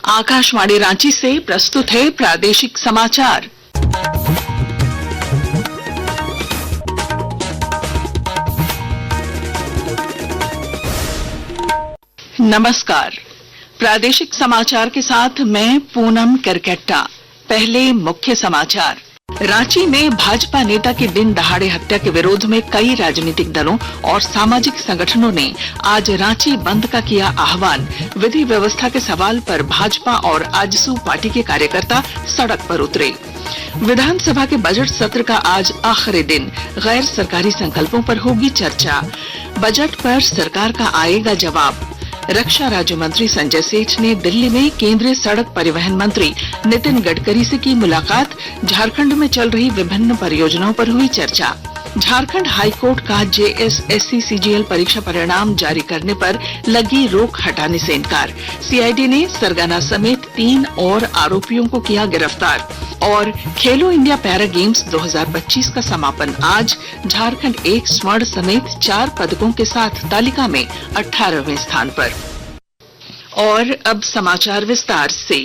आकाशवाणी रांची से प्रस्तुत है प्रादेशिक समाचार। नमस्कार, प्रादेशिक समाचार के साथ मैं पूनम करकेट्टा। पहले मुख्य समाचार। रांची में भाजपा नेता की दिन दहाड़े हत्या के विरोध में कई राजनीतिक दलों और सामाजिक संगठनों ने आज रांची बंद का किया आह्वान। विधि व्यवस्था के सवाल पर भाजपा और आजसू पार्टी के कार्यकर्ता सड़क पर उतरे। विधानसभा के बजट सत्र का आज आखिरी दिन, गैर सरकारी संकल्पों पर होगी चर्चा। बजट पर सरकार का आएगा जवाब। रक्षा राज्य मंत्री संजय सेठ ने दिल्ली में केंद्रीय सड़क परिवहन मंत्री नितिन गडकरी से की मुलाकात। झारखंड में चल रही विभिन्न परियोजनाओं पर हुई चर्चा। झारखंड हाईकोर्ट का जेएसएससी सीजीएल परीक्षा परिणाम जारी करने पर लगी रोक हटाने से इनकार। सीआईडी ने सरगना समेत 3 और आरोपियों को किया गिरफ्तार। और खेलो इंडिया पैरा गेम्स 2025 का समापन आज। झारखंड 1 स्वर्ण समेत 4 पदकों के साथ तालिका में 18वें स्थान पर। और अब समाचार विस्तार से।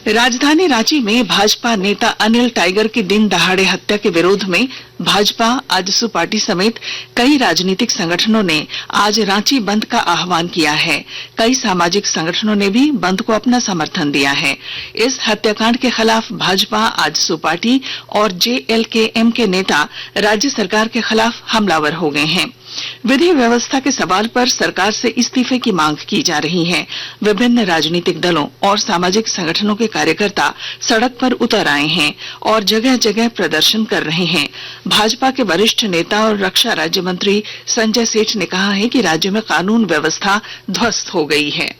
राजधानी रांची में भाजपा नेता अनिल टाइगर की दिन दहाड़े हत्या के विरोध में भाजपा, आजसू पार्टी समेत कई राजनीतिक संगठनों ने आज रांची बंद का आह्वान किया है। कई सामाजिक संगठनों ने भी बंद को अपना समर्थन दिया है। इस हत्याकांड के खिलाफ भाजपा, आजसू पार्टी और जेएलकेएम के नेता राज्य सरकार के खिलाफ हमलावर हो गए हैं। विधि व्यवस्था के सवाल पर सरकार से इस्तीफे की मांग की जा रही है। विभिन्न राजनीतिक दलों और सामाजिक संगठनों के कार्यकर्ता सड़क पर उतर आए हैं और जगह जगह प्रदर्शन कर रहे हैं। भाजपा के वरिष्ठ नेता और रक्षा राज्य मंत्री संजय सेठ ने कहा है कि राज्य में कानून व्यवस्था ध्वस्त हो गई है।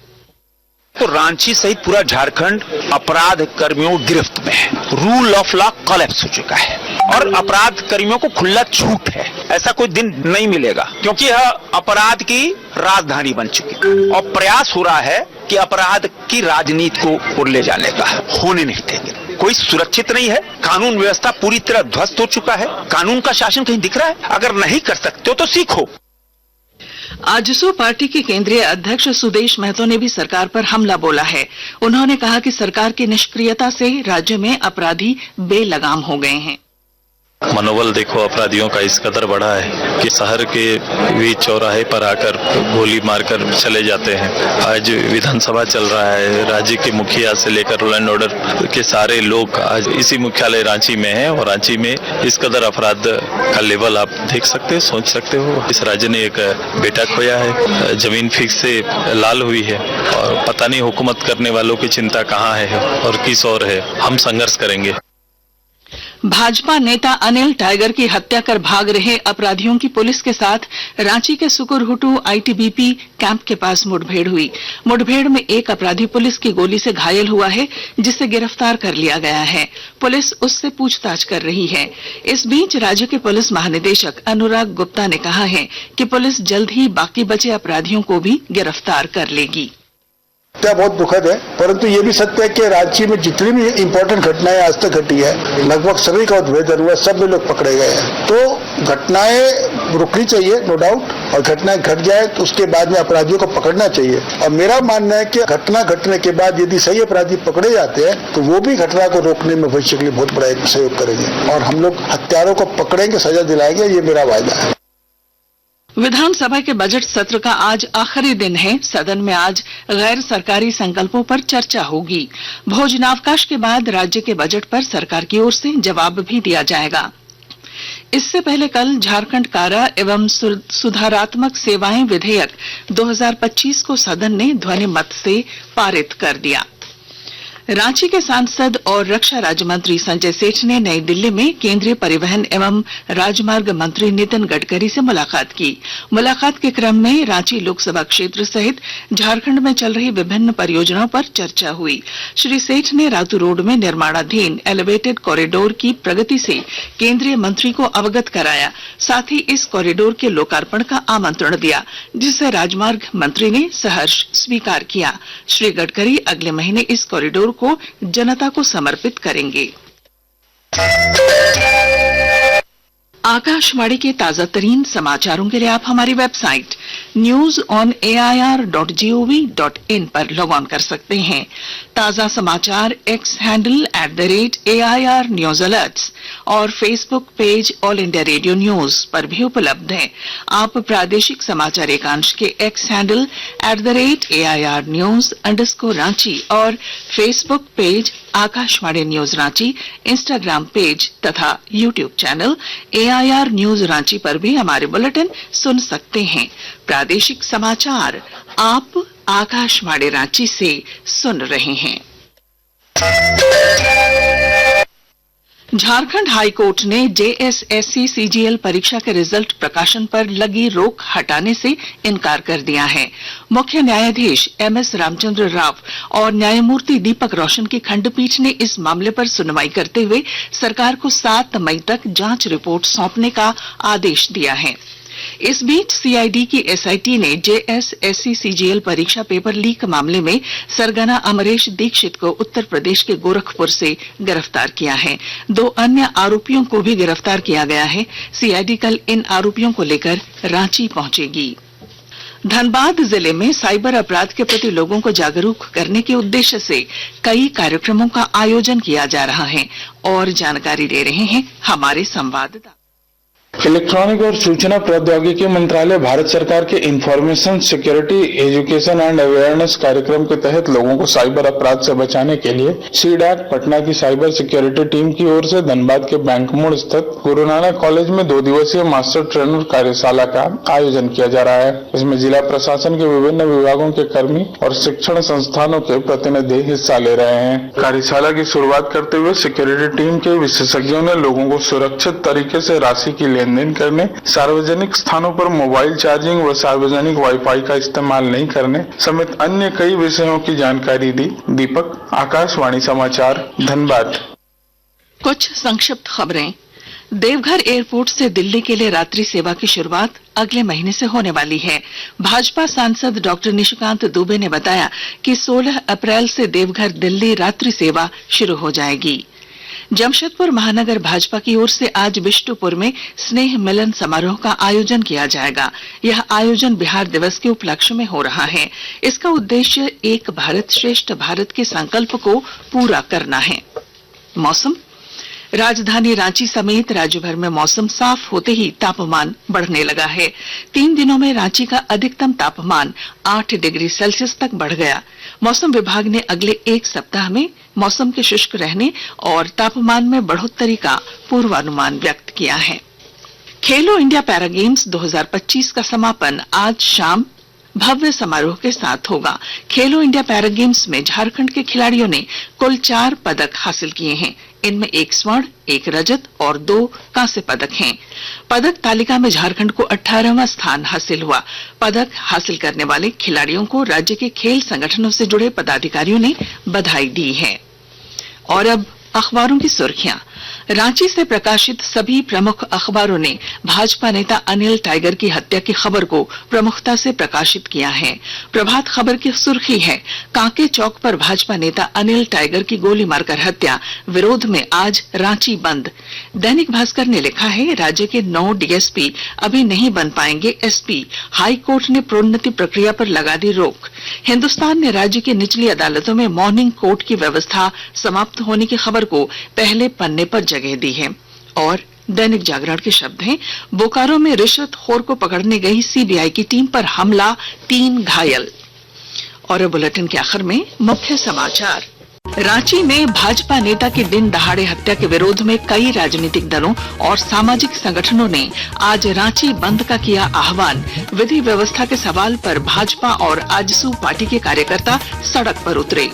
तो रांची सहित पूरा झारखंड अपराध कर्मियों गिरफ्त में है। रूल ऑफ लॉ कोलैप्स हो चुका है और अपराध कर्मियों को खुला छूट है। ऐसा कोई दिन नहीं मिलेगा क्योंकि यह अपराध की राजधानी बन चुकी है और प्रयास हो रहा है कि अपराध की राजनीति को ओर ले जाने का। होने नहीं देंगे। कोई सुरक्षित नहीं है। कानून व्यवस्था पूरी तरह ध्वस्त हो चुका है। कानून का शासन कहीं दिख रहा है? अगर नहीं कर सकते हो तो सीखो। आजसू पार्टी के केंद्रीय अध्यक्ष सुदेश महतो ने भी सरकार पर हमला बोला है। उन्होंने कहा कि सरकार की निष्क्रियता से राज्य में अपराधी बेलगाम हो गए हैं। मनोबल देखो अपराधियों का इस कदर बढ़ा है कि शहर के बीच चौराहे पर आकर गोली मारकर चले जाते हैं। आज विधानसभा चल रहा है। राज्य के मुखिया से लेकर लॉ एंड ऑर्डर के सारे लोग आज इसी मुख्यालय रांची में हैं और रांची में इस कदर अपराध का लेवल आप देख सकते हो, सोच सकते हो। इस राज्य ने एक बेटा खोया है। जमीन फिक्स से लाल हुई है और पता नहीं हुकूमत करने वालों की चिंता कहाँ है और किस ओर है। हम संघर्ष करेंगे। भाजपा नेता अनिल टाइगर की हत्या कर भाग रहे अपराधियों की पुलिस के साथ रांची के सुकुरहुटू आईटीबीपी कैंप के पास मुठभेड़ हुई। मुठभेड़ में एक अपराधी पुलिस की गोली से घायल हुआ है, जिसे गिरफ्तार कर लिया गया है। पुलिस उससे पूछताछ कर रही है। इस बीच राज्य के पुलिस महानिदेशक अनुराग गुप्ता ने कहा है कि पुलिस जल्द ही बाकी बचे अपराधियों को भी गिरफ्तार कर लेगी। हत्या बहुत दुखद है, परंतु ये भी सत्य है कि रांची में जितनी भी इम्पोर्टेंट घटनाएं आज तक घटी है, लगभग सभी का उद्भेदन हुआ, सब में लोग पकड़े गए हैं। तो घटनाएं रुकनी चाहिए, नो डाउट, और घटनाएं घट जाए तो उसके बाद में अपराधियों को पकड़ना चाहिए। और मेरा मानना है कि घटना घटने के बाद यदि सही अपराधी पकड़े जाते हैं तो वो भी घटना को रोकने में भविष्य के लिए बहुत बड़ा एक सहयोग करेंगे और हम लोग हत्यारों को पकड़ेंगे, सजा दिलाएंगे, ये मेरा वायदा है। विधानसभा के बजट सत्र का आज आखिरी दिन है। सदन में आज गैर सरकारी संकल्पों पर चर्चा होगी। भोजनावकाश के बाद राज्य के बजट पर सरकार की ओर से जवाब भी दिया जाएगा। इससे पहले कल झारखंड कारा एवं सुधारात्मक सेवाएं विधेयक 2025 को सदन ने ध्वनि मत से पारित कर दिया। रांची के सांसद और रक्षा राज्य मंत्री संजय सेठ ने नई दिल्ली में केंद्रीय परिवहन एवं राजमार्ग मंत्री नितिन गडकरी से मुलाकात की। मुलाकात के क्रम में रांची लोकसभा क्षेत्र सहित झारखंड में चल रही विभिन्न परियोजनाओं पर चर्चा हुई। श्री सेठ ने रातू रोड में निर्माणाधीन एलिवेटेड कॉरिडोर की प्रगति से केंद्रीय मंत्री को अवगत कराया। साथ ही इस कॉरिडोर के लोकार्पण का आमंत्रण दिया, जिसे राजमार्ग मंत्री ने सहर्ष स्वीकार किया। श्री गडकरी अगले महीने इस कॉरिडोर को जनता को समर्पित करेंगे। आकाशवाणी के ताजा तरीन समाचारों के लिए आप हमारी वेबसाइट newsonair.gov.in पर लॉग ऑन कर सकते हैं। ताजा समाचार X handle @AIR news alerts और Facebook page All India Radio news पर भी उपलब्ध है। आप प्रादेशिक समाचार एकांश के एक्स हैंडल @AIR न्यूज_रांची और Facebook page Akashvani news Ranchi, Instagram page तथा YouTube channel AIR news Ranchi पर भी हमारे बुलेटिन सुन सकते हैं। प्रादेशिक समाचार आप आकाशवाणी रांची से सुन रहे हैं। झारखंड हाईकोर्ट ने JSSC CGL परीक्षा के रिजल्ट प्रकाशन पर लगी रोक हटाने से इनकार कर दिया है। मुख्य न्यायाधीश MS रामचंद्र राव और न्यायमूर्ति दीपक रोशन की खंडपीठ ने इस मामले पर सुनवाई करते हुए सरकार को 7 मई तक जांच रिपोर्ट सौंपने का आदेश दिया है। इस बीच CID की SIT ने JSSC CGL परीक्षा पेपर लीक मामले में सरगना अमरेश दीक्षित को उत्तर प्रदेश के गोरखपुर से गिरफ्तार किया है। 2 अन्य आरोपियों को भी गिरफ्तार किया गया है। CID कल इन आरोपियों को लेकर रांची पहुंचेगी। धनबाद जिले में साइबर अपराध के प्रति लोगों को जागरूक करने के उद्देश्य से कई कार्यक्रमों का आयोजन किया जा रहा है और जानकारी दे रहे हैं हमारे संवाददाता। इलेक्ट्रॉनिक और सूचना प्रौद्योगिकी मंत्रालय भारत सरकार के information security education and awareness कार्यक्रम के तहत लोगों को साइबर अपराध से बचाने के लिए CDAC पटना की साइबर सिक्योरिटी टीम की ओर से धनबाद के बैंक मोड़ स्थित गुरु नानक कॉलेज में 2 दिवसीय मास्टर ट्रेनर कार्यशाला का आयोजन किया जा रहा है। इसमें जिला प्रशासन के विभिन्न विभागों के कर्मी और शिक्षण संस्थानों के प्रतिनिधि हिस्सा ले रहे हैं। कार्यशाला की शुरुआत करते हुए सिक्योरिटी टीम के विशेषज्ञों ने लोगों को सुरक्षित तरीके से राशि की लेनदेन करने, सार्वजनिक स्थानों पर मोबाइल चार्जिंग व सार्वजनिक वाईफाई का इस्तेमाल नहीं करने समेत अन्य कई विषयों की जानकारी दी। दीपक, आकाशवाणी समाचार, धनबाद। कुछ संक्षिप्त खबरें। देवघर एयरपोर्ट से दिल्ली के लिए रात्रि सेवा की शुरुआत अगले महीने से होने वाली है। भाजपा सांसद डॉक्टर निशिकांत दुबे ने बताया कि 16 अप्रैल से देवघर दिल्ली रात्रि सेवा शुरू हो जाएगी। जमशेदपुर महानगर भाजपा की ओर से आज बिष्टुपुर में स्नेह मिलन समारोह का आयोजन किया जाएगा। यह आयोजन बिहार दिवस के उपलक्ष्य में हो रहा है। इसका उद्देश्य एक भारत श्रेष्ठ भारत के संकल्प को पूरा करना है। मौसम। राजधानी रांची समेत राज्य भर में मौसम साफ होते ही तापमान बढ़ने लगा है। 3 दिनों में रांची का अधिकतम तापमान 8 डिग्री सेल्सियस तक बढ़ गया। मौसम विभाग ने अगले 1 सप्ताह में मौसम के शुष्क रहने और तापमान में बढ़ोतरी का पूर्वानुमान व्यक्त किया है। खेलो इंडिया पैरा गेम्स 2025 का समापन आज शाम भव्य समारोह के साथ होगा। खेलो इंडिया पैरा गेम्स में झारखंड के खिलाड़ियों ने कुल 4 पदक हासिल किए हैं। इनमें 1 स्वर्ण, 1 रजत और 2 कांस्य पदक हैं। पदक तालिका में झारखंड को 18वां स्थान हासिल हुआ। पदक हासिल करने वाले खिलाड़ियों को राज्य के खेल संगठनों से जुड़े पदाधिकारियों ने बधाई दी है। और अब अखबारों की सुर्खियां। रांची से प्रकाशित सभी प्रमुख अखबारों ने भाजपा नेता अनिल टाइगर की हत्या की खबर को प्रमुखता से प्रकाशित किया है। प्रभात खबर की सुर्खी है, कांके चौक पर भाजपा नेता अनिल टाइगर की गोली मारकर हत्या, विरोध में आज रांची बंद। दैनिक भास्कर ने लिखा है, राज्य के 9 DSP अभी नहीं बन पाएंगे SP, हाई कोर्ट ने प्रोन्नति प्रक्रिया पर लगा दी रोक। हिंदुस्तान ने राज्य की निचली अदालतों में मॉर्निंग कोर्ट की व्यवस्था समाप्त होने की खबर को पहले पन्ने पर जगह दी है। और दैनिक जागरण के शब्द हैं, बोकारो में रिश्वतखोर को पकड़ने गई CBI की टीम पर हमला, 3 घायल। और बुलेटिन के आखिर में मुख्य समाचार। रांची में भाजपा नेता की दिन दहाड़े हत्या के विरोध में कई राजनीतिक दलों और सामाजिक संगठनों ने आज रांची बंद का किया आह्वान। विधि व्यवस्था के सवाल पर भाजपा और आजसू पार्टी के कार्यकर्ता सड़क पर उतरे।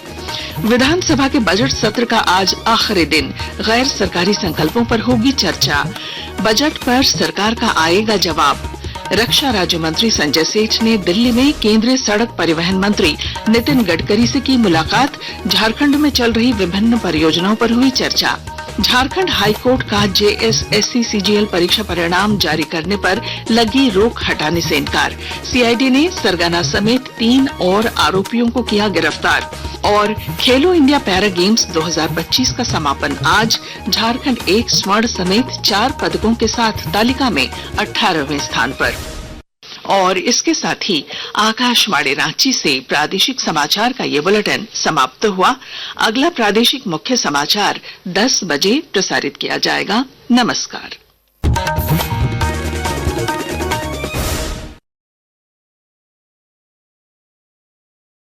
विधानसभा के बजट सत्र का आज आखिरी दिन, गैर सरकारी संकल्पों पर होगी चर्चा। बजट पर सरकार का आएगा जवाब। रक्षा राज्य मंत्री संजय सेठ ने दिल्ली में केंद्रीय सड़क परिवहन मंत्री नितिन गडकरी से की मुलाकात। झारखंड में चल रही विभिन्न परियोजनाओं पर हुई चर्चा। झारखंड हाईकोर्ट का JSSC CGL परीक्षा परिणाम जारी करने पर लगी रोक हटाने से इनकार। CID ने सरगना समेत 3 और आरोपियों को किया गिरफ्तार। और खेलो इंडिया पैरा गेम्स 2025 का समापन आज। झारखंड 1 स्वर्ण समेत 4 पदकों के साथ तालिका में 18वें स्थान पर। और इसके साथ ही आकाशवाणी रांची से प्रादेशिक समाचार का ये बुलेटिन समाप्त हुआ। अगला प्रादेशिक मुख्य समाचार 10 बजे प्रसारित किया जाएगा। नमस्कार।